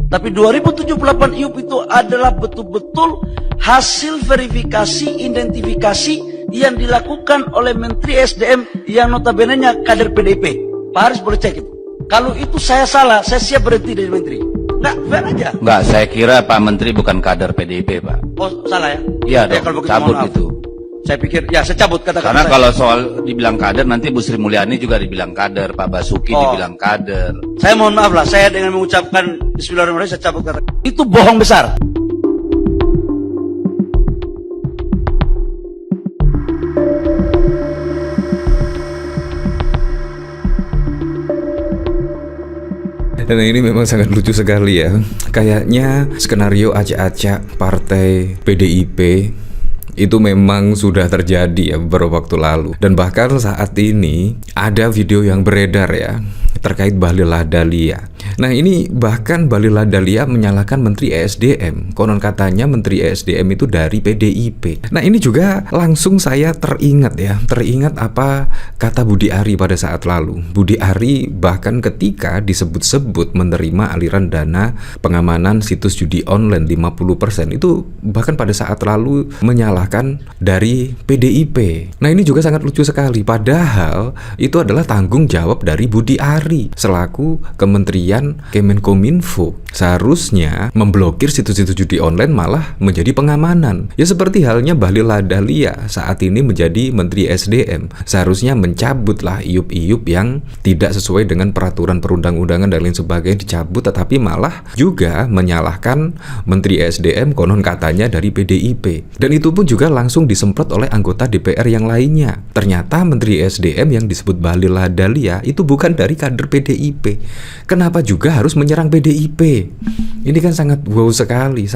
Tapi 2078 IUP itu adalah betul-betul hasil verifikasi, identifikasi yang dilakukan oleh Menteri SDM yang notabene-nya kader PDIP. Pak Haris boleh cek itu. Kalau itu saya salah, saya siap berhenti dari Menteri. Nggak, fair aja. Enggak, saya kira Pak Menteri bukan kader PDIP, Pak. Oh, salah ya? Iya dong, kalau begitu, cabut mohon maaf. itu. Saya pikir, ya saya cabut kata-kata Karena saya. kalau soal dibilang kader, nanti Bu Sri Mulyani juga dibilang kader, Pak Basuki dibilang kader. Saya mohon maaf lah, saya dengan mengucapkan Bismillahirrahmanirrahim, saya cabut kata. Itu bohong besar. Dan ini memang sangat lucu sekali ya. Kayaknya skenario acak-acak partai PDIP itu memang sudah terjadi ya beberapa waktu lalu. Dan bahkan saat ini ada video yang beredar ya terkait Bahlil Lahadalia. Nah ini bahkan Bahlil Lahadalia menyalahkan Menteri ESDM. Konon katanya Menteri ESDM itu dari PDIP. Nah ini juga langsung saya teringat apa kata Budi Ari pada saat lalu. Budi Ari bahkan ketika disebut-sebut menerima aliran dana pengamanan situs judi online 50%, itu bahkan pada saat lalu menyalahkan dari PDIP. Nah ini juga sangat lucu sekali. Padahal itu adalah tanggung jawab dari Budi Ari selaku Kementerian Kemenkominfo. Seharusnya memblokir situs-situs judi online malah menjadi pengamanan. Ya seperti halnya Bahlil Lahadalia saat ini menjadi Menteri SDM. Seharusnya mencabutlah IUP-IUP yang tidak sesuai dengan peraturan perundang-undangan dan lain sebagainya dicabut, tetapi malah juga menyalahkan Menteri SDM konon katanya dari PDIP. Dan itu pun juga langsung disemprot oleh anggota DPR yang lainnya. Ternyata Menteri SDM yang disebut Bahlil Lahadalia itu bukan dari kader PDIP. Kenapa juga harus menyerang PDIP? Ini kan sangat wow sekali.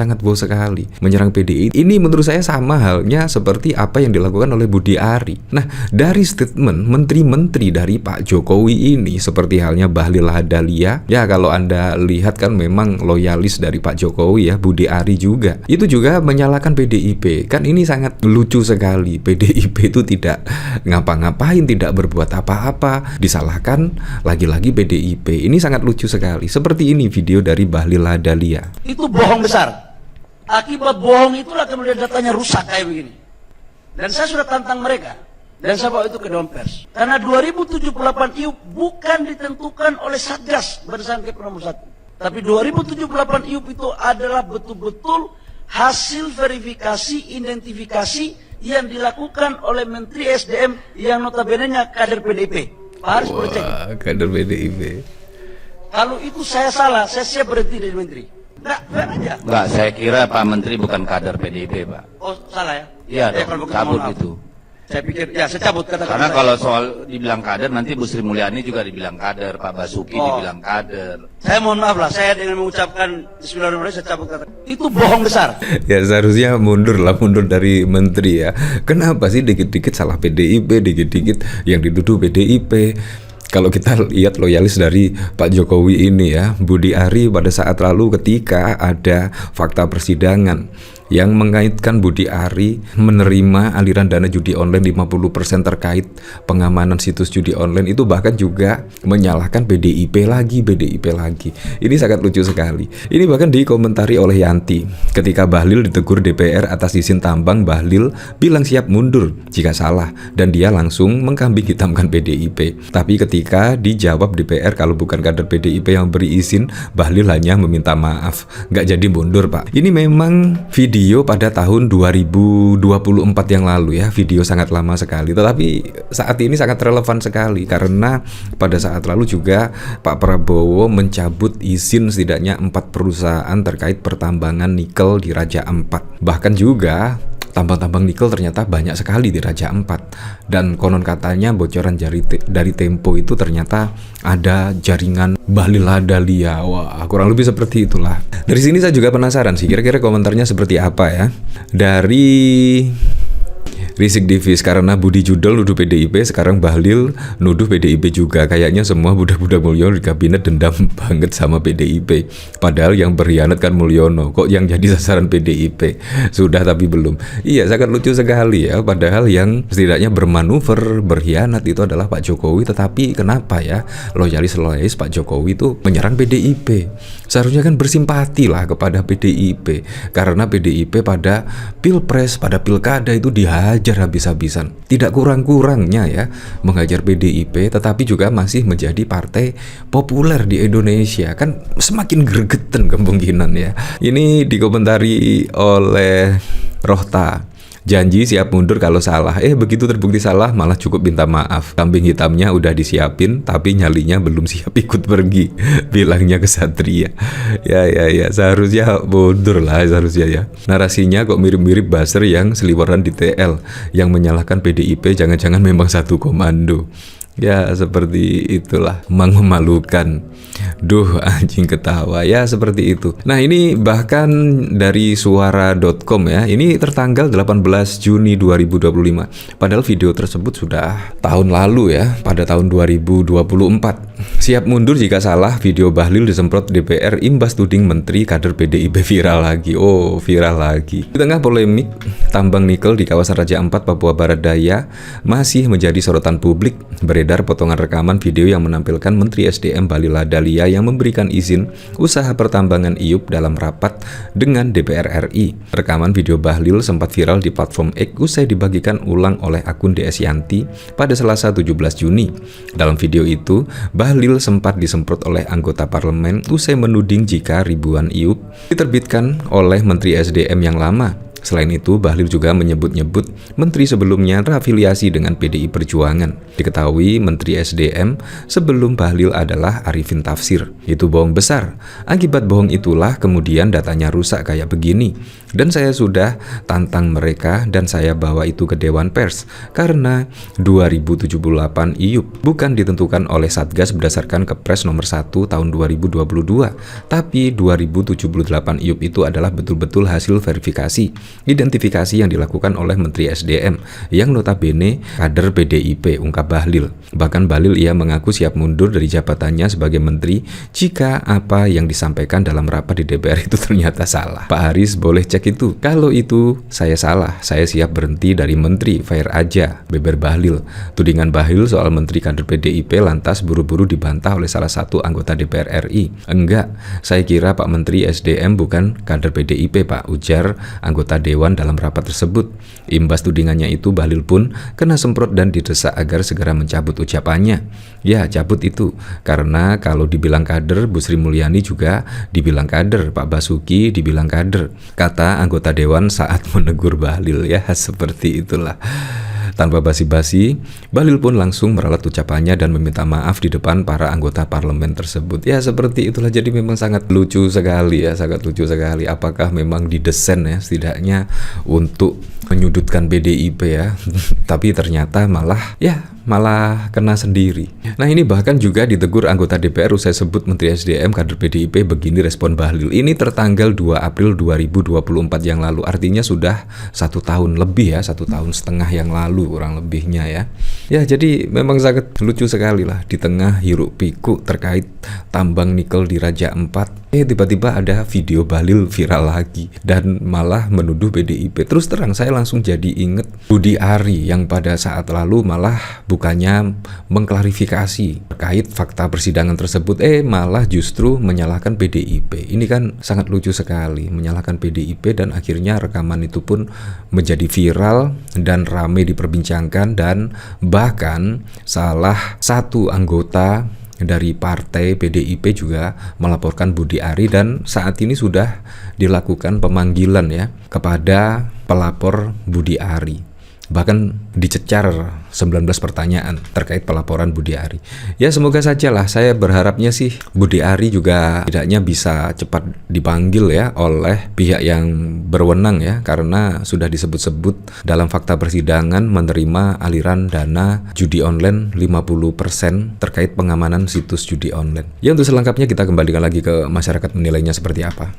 Menyerang PDIP. Ini menurut saya sama halnya seperti apa yang dilakukan oleh Budi Ari. Nah, dari statement menteri-menteri dari Pak Jokowi ini seperti halnya Bahlil Lahadalia, ya kalau Anda lihat kan memang loyalis dari Pak Jokowi ya, Budi Ari juga. Itu juga menyalahkan PDIP. Kan ini sangat lucu sekali. PDIP itu tidak ngapa-ngapain, tidak berbuat apa-apa, disalahkan lagi-lagi PDIP. Ini sangat lucu sekali. Seperti ini video dari Bahlil Lahadalia. Itu bohong besar. Akibat bohong itulah kemudian datanya rusak kayak begini. Dan saya sudah tantang mereka. Dan saya bawa itu ke Dewan Pers. Karena 2078 IUP bukan ditentukan oleh Satgas berdasarkan Kepres nomor 1. Tapi 2078 IUP itu adalah betul-betul hasil verifikasi, identifikasi yang dilakukan oleh Menteri SDM yang notabene-nya kader PDIP. Pak Haris boleh cek. Kader PDIP. Kalau itu saya salah, saya siap berhenti dari Menteri. Nggak, fair aja. Enggak, saya kira Pak Menteri bukan kader PDIP, Pak. Oh, salah ya? Iya dong, kalau begitu, cabut mohon maaf. itu. Saya pikir, ya saya cabut kata-kata Karena saya. kalau soal dibilang kader, nanti Bu Sri Mulyani juga dibilang kader, Pak Basuki dibilang kader. Saya mohon maaf lah, saya dengan mengucapkan Bismillahirrahmanirrahim, saya cabut kata. Itu bohong besar. Ya seharusnya mundur dari menteri ya. Kenapa sih dikit-dikit salah PDIP, dikit-dikit yang dituduh PDIP? Kalau kita lihat loyalis dari Pak Jokowi ini ya, Budi Ari pada saat lalu ketika ada fakta persidangan yang mengaitkan Budi Ari menerima aliran dana judi online 50% terkait pengamanan situs judi online, itu bahkan juga menyalahkan PDIP lagi. Ini sangat lucu sekali. Ini bahkan dikomentari oleh Yanti. Ketika Bahlil ditegur DPR atas izin tambang, Bahlil bilang siap mundur jika salah dan dia langsung mengkambing hitamkan PDIP. Tapi ketika dijawab DPR kalau bukan kader PDIP yang beri izin, Bahlil hanya meminta maaf, nggak jadi mundur Pak. Ini memang video pada tahun 2024 yang lalu ya, video sangat lama sekali, tetapi saat ini sangat relevan sekali karena pada saat lalu juga Pak Prabowo mencabut izin setidaknya 4 perusahaan terkait pertambangan nikel di Raja Ampat. Bahkan juga tambang-tambang nikel ternyata banyak sekali di Raja Ampat. Dan konon katanya bocoran dari Tempo itu ternyata ada jaringan Bahlil Lahadalia. Wah, kurang lebih seperti itulah. Dari sini saya juga penasaran sih, kira-kira komentarnya seperti apa ya. Dari Residivis karena Budi Judel nuduh PDIP, sekarang Bahlil nuduh PDIP juga. Kayaknya semua budak-budak Mulyono di kabinet dendam banget sama PDIP. Padahal yang berkhianat kan Mulyono, kok yang jadi sasaran PDIP? Sudah tapi belum. Iya, sangat lucu sekali ya. Padahal yang setidaknya bermanuver, berkhianat itu adalah Pak Jokowi. Tetapi kenapa ya loyalis Pak Jokowi itu menyerang PDIP? Seharusnya kan bersimpati lah kepada PDIP, karena PDIP pada pilpres, pada pilkada itu dihajar habis-habisan. Tidak kurang-kurangnya ya menghajar PDIP, tetapi juga masih menjadi partai populer di Indonesia. Kan semakin gregetan kemungkinan ya. Ini dikomentari oleh Rohta. Janji siap mundur kalau salah. Begitu terbukti salah malah cukup minta maaf. Kambing hitamnya udah disiapin tapi nyalinya belum siap ikut pergi. Bilangnya kesatria. Ya seharusnya mundur lah seharusnya ya. Narasinya kok mirip-mirip buzzer yang seliweran di TL yang menyalahkan PDIP jangan-jangan memang satu komando. Ya seperti itulah, memalukan. Duh, anjing ketawa. Ya seperti itu. Nah ini bahkan dari suara.com ya. Ini tertanggal 18 Juni 2025. Padahal video tersebut sudah tahun lalu ya, pada tahun 2024. Siap mundur jika salah, video Bahlil disemprot DPR imbas tuding menteri kader PDIP viral lagi. Oh, viral lagi. Di tengah polemik tambang nikel di kawasan Raja Ampat, Papua Barat Daya masih menjadi sorotan publik. Beredar potongan rekaman video yang menampilkan Menteri SDM Bahlil Lahadalia yang memberikan izin usaha pertambangan IUP dalam rapat dengan DPR RI. Rekaman video Bahlil sempat viral di platform X usai dibagikan ulang oleh akun DS Yanti pada Selasa 17 Juni. Dalam video itu, Bahlil sempat disemprot oleh anggota parlemen usai menuding jika ribuan IUP diterbitkan oleh Menteri SDM yang lama. Selain itu, Bahlil juga menyebut-nyebut menteri sebelumnya terafiliasi dengan PDI Perjuangan. Diketahui Menteri SDM sebelum Bahlil adalah Arifin Tafsir. Itu bohong besar. Akibat bohong itulah kemudian datanya rusak kayak begini. Dan saya sudah tantang mereka dan saya bawa itu ke Dewan Pers. Karena 2078 IUP bukan ditentukan oleh Satgas berdasarkan Kepres nomor 1 tahun 2022. Tapi 2078 IUP itu adalah betul-betul hasil verifikasi. Identifikasi yang dilakukan oleh Menteri SDM yang notabene kader PDIP, ungkap Bahlil. Bahkan Bahlil ia mengaku siap mundur dari jabatannya sebagai menteri jika apa yang disampaikan dalam rapat di DPR itu ternyata salah. Pak Haris boleh cek itu. Kalau itu saya salah, saya siap berhenti dari menteri, fair aja, beber Bahlil. Tudingan Bahlil soal menteri kader PDIP lantas buru-buru dibantah oleh salah satu anggota DPR RI. Enggak, saya kira Pak Menteri SDM bukan kader PDIP, Pak, ujar anggota Dewan dalam rapat tersebut. Imbas tudingannya itu, Bahlil pun kena semprot dan didesak agar segera mencabut ucapannya. Ya, cabut itu. Karena kalau dibilang kader, Bu Sri Mulyani juga dibilang kader, Pak Basuki dibilang kader, kata anggota Dewan saat menegur Bahlil. Ya, seperti itulah. Tanpa basi-basi, Bahlil pun langsung meralat ucapannya dan meminta maaf di depan para anggota parlemen tersebut. Ya seperti itulah, jadi memang sangat lucu sekali ya, sangat lucu sekali. Apakah memang didesain ya setidaknya untuk menyudutkan PDIP ya, tapi ternyata malah kena sendiri. Nah ini bahkan juga ditegur anggota DPR usai sebut Menteri SDM kader PDIP. Begini respon Bahlil. Ini tertanggal 2 April 2024 yang lalu. Artinya sudah 1 tahun lebih ya, 1 tahun setengah yang lalu kurang lebihnya ya. Ya jadi memang sangat lucu sekali lah di tengah hiruk pikuk terkait tambang nikel di Raja Ampat. Tiba-tiba ada video Bahlil viral lagi dan malah menuduh PDIP. Terus terang saya langsung jadi inget Budi Ari yang pada saat lalu malah bukannya mengklarifikasi terkait fakta persidangan tersebut, malah justru menyalahkan PDIP. Ini kan sangat lucu sekali, menyalahkan PDIP dan akhirnya rekaman itu pun menjadi viral dan ramai diperbincangkan, dan bahkan salah satu anggota dari partai PDIP juga melaporkan Budi Ari dan saat ini sudah dilakukan pemanggilan ya kepada pelapor Budi Ari. Bahkan dicecar 19 pertanyaan terkait pelaporan Budi Ari. Ya semoga saja lah, saya berharapnya sih Budi Ari juga tidaknya bisa cepat dipanggil ya oleh pihak yang berwenang ya, karena sudah disebut-sebut dalam fakta persidangan menerima aliran dana judi online 50% terkait pengamanan situs judi online. Ya untuk selengkapnya kita kembalikan lagi ke masyarakat menilainya seperti apa.